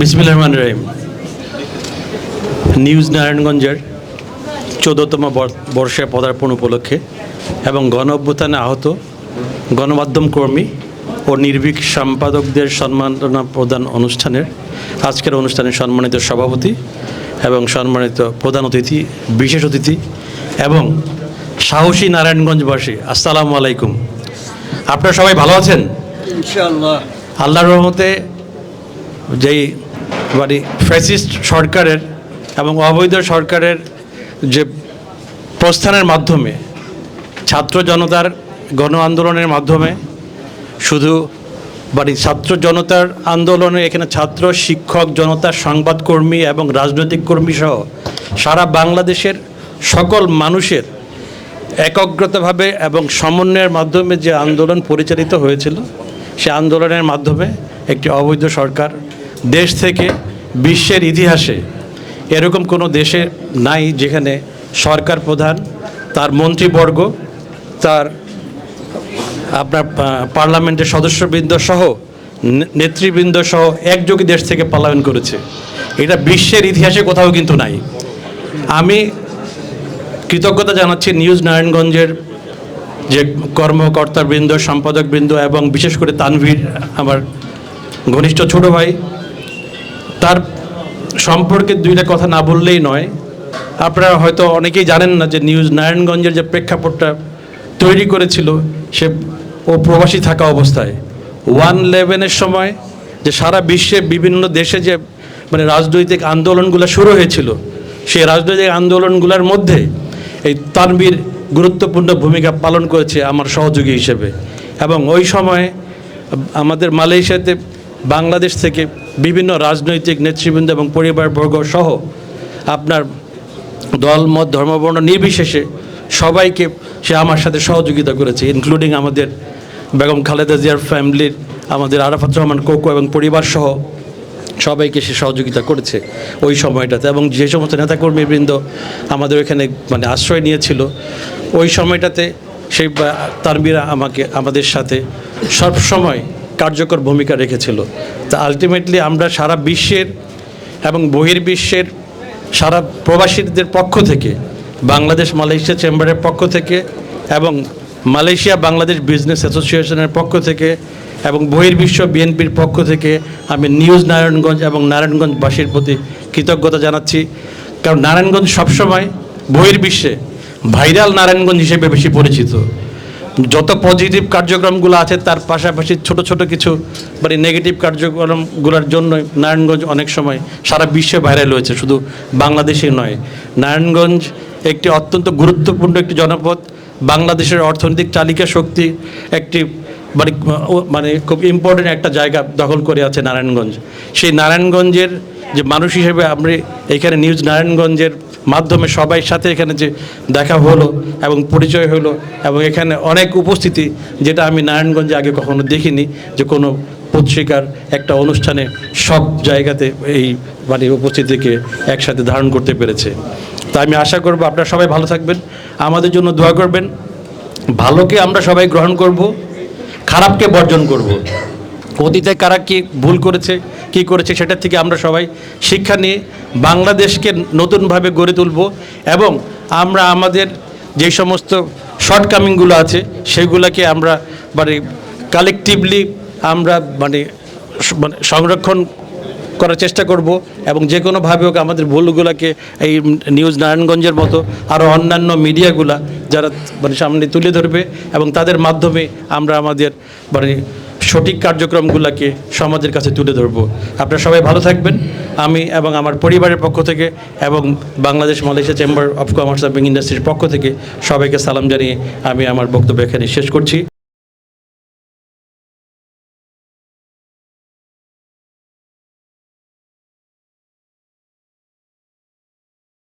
বিসমিল্লাহির রহমানির রহিম। নিউজ নারায়ণগঞ্জের 14তম বর্ষে পদার্পণ উপলক্ষে এবং গণ অভ্যুত্থানে আহত গণমাধ্যম কর্মী ও নির্ভীক সম্পাদকদের সম্মাননা প্রদান অনুষ্ঠানের আজকের অনুষ্ঠানের সম্মানিত সভাপতি এবং সম্মানিত প্রধান অতিথি, বিশেষ অতিথি এবং সাহসী নারায়ণগঞ্জবাসী, আসসালামু আলাইকুম। আপনারা সবাই ভালো আছেন ইনশাআল্লাহ? আল্লাহর রহমতে যেই ফ্যাসিস্ট সরকারের এবং অবৈধ সরকারের যে প্রস্থানের মাধ্যমে ছাত্র জনতার গণ আন্দোলনের মাধ্যমে শুধু ছাত্র জনতার আন্দোলনে এখানে ছাত্র, শিক্ষক, জনতা, সংবাদকর্মী এবং রাজনৈতিক কর্মী সহ সারা বাংলাদেশের সকল মানুষের একগ্রতাভাবে এবং সমন্বয়ের মাধ্যমে যে আন্দোলন পরিচালিত হয়েছিল, সে আন্দোলনের মাধ্যমে একটি অবৈধ সরকার দেশ থেকে বিশ্বের ইতিহাসে এরকম কোনো দেশে নাই যেখানে সরকার প্রধান, তার মন্ত্রীবর্গ, তার পার্লামেন্টের সদস্যবৃন্দ সহ নেতৃবৃন্দ সহ একযোগে দেশ থেকে পলায়ন করেছে। এটা বিশ্বের ইতিহাসে কোথাও কিন্তু নাই। আমি কৃতজ্ঞতা জানাচ্ছি নিউজ নারায়ণগঞ্জের যে কর্মকর্তাবৃন্দ, সম্পাদকবৃন্দ এবং বিশেষ করে তানভীর, আমার ঘনিষ্ঠ ছোট ভাই। তার সম্পর্কে দুইটা কথা না বললেই নয়। আপনারা হয়তো অনেকেই জানেন না যে নিউজ নারায়ণগঞ্জের যে প্রেক্ষাপটটা তৈরি করেছিল, সে ও প্রবাসী থাকা অবস্থায় 1/11-এর সময় যে সারা বিশ্বে বিভিন্ন দেশে যে রাজনৈতিক আন্দোলনগুলো শুরু হয়েছিল, সেই রাজনৈতিক আন্দোলনগুলোর মধ্যে এই তানভীর গুরুত্বপূর্ণ ভূমিকা পালন করেছে আমার সহযোগী হিসেবে। এবং ওই সময় আমাদের মালয়েশিয়াতে বাংলাদেশ থেকে বিভিন্ন রাজনৈতিক নেতৃবৃন্দ এবং পরিবারবর্গ সহ আপনার দল, মত, ধর্মবর্ণ নির্বিশেষে সবাইকে সে আমার সাথে সহযোগিতা করেছে, ইনক্লুডিং আমাদের বেগম খালেদা জিয়ার ফ্যামিলির, আমাদের আরাফাত রহমান কোকো এবং পরিবার সহ সবাইকে সে সহযোগিতা করেছে ওই সময়টাতে। এবং যে সমস্ত নেতাকর্মীবৃন্দ আমাদের এখানে আশ্রয় নিয়েছিল ওই সময়টাতে, সেই তানভীর আমাদের সাথে সবসময় কার্যকর ভূমিকা রেখেছিল। তা আলটিমেটলি আমরা সারা বিশ্বের এবং বহির্বিশ্বের সারা প্রবাসীদের পক্ষ থেকে, বাংলাদেশ মালয়েশিয়া চেম্বারের পক্ষ থেকে এবং মালয়েশিয়া বাংলাদেশ বিজনেস অ্যাসোসিয়েশনের পক্ষ থেকে এবং বহির্বিশ্ব বিএনপির পক্ষ থেকে আমি নিউজ নারায়ণগঞ্জ এবং নারায়ণগঞ্জবাসীর প্রতি কৃতজ্ঞতা জানাচ্ছি। কারণ নারায়ণগঞ্জ সবসময় বহির্বিশ্বে ভাইরাল নারায়ণগঞ্জ হিসেবে বেশি পরিচিত। যত পজিটিভ কার্যক্রমগুলো আছে তার পাশাপাশি ছোট ছোট কিছু নেগেটিভ কার্যক্রমগুলোর জন্য নারায়ণগঞ্জ অনেক সময় সারা বিশ্বে ভাইরাল হয়েছে, শুধু বাংলাদেশে নয়। নারায়ণগঞ্জ একটি অত্যন্ত গুরুত্বপূর্ণ একটি জনপদ, বাংলাদেশের অর্থনৈতিক চালিকা শক্তি একটি খুব ইম্পর্টেন্ট একটা জায়গা দখল করে আছে নারায়ণগঞ্জ। সেই নারায়ণগঞ্জের যে মানুষ হিসেবে আমরা এখানে নিউজ নারায়ণগঞ্জের মাধ্যমে সবাই সাথে এখানে যে দেখা হলো এবং পরিচয় হলো এবং এখানে অনেক উপস্থিতি, যেটা আমি নারায়ণগঞ্জে আগে কখনো দেখিনি, যে কোনো পত্রিকার একটা অনুষ্ঠানে সব জায়গাতে এই উপস্থিতিকে একসাথে ধারণ করতে পেরেছে। তা আমি আশা করব আপনারা সবাই ভালো থাকবেন, আমাদের জন্য দোয়া করবেন। ভালোকে আমরা সবাই গ্রহণ করব, খারাপকে বর্জন করব। অতীতে কারা কি ভুল করেছে, কি করেছে, সেটার থেকে আমরা সবাই শিক্ষা নিয়ে বাংলাদেশকে নতুনভাবে গড়ে তুলব এবং আমরা আমাদের যে সমস্ত শর্টকামিংগুলো আছে সেগুলোকে আমরা কালেকটিভলি আমরা সংরক্ষণ করার চেষ্টা করব এবং যে কোনোভাবে হোক আমাদের ভুলগুলোকে এই নিউজ নারায়ণগঞ্জের মতো আরও অন্যান্য মিডিয়াগুলা যারা সামনে তুলে ধরবে এবং তাদের মাধ্যমে আমরা আমাদের সঠিক কার্যক্রমগুলোকে সমাজের কাছে তুলে ধরব। আপনারা সবাই ভালো থাকবেন। আমি এবং আমার পরিবারের পক্ষ থেকে এবং Bangladesh Malaysia chamber of commerce এবং ইন্ডাস্ট্রির পক্ষ থেকে সবাইকে সালাম জানিয়ে আমি আমার বক্তব্য এখানে শেষ করছি।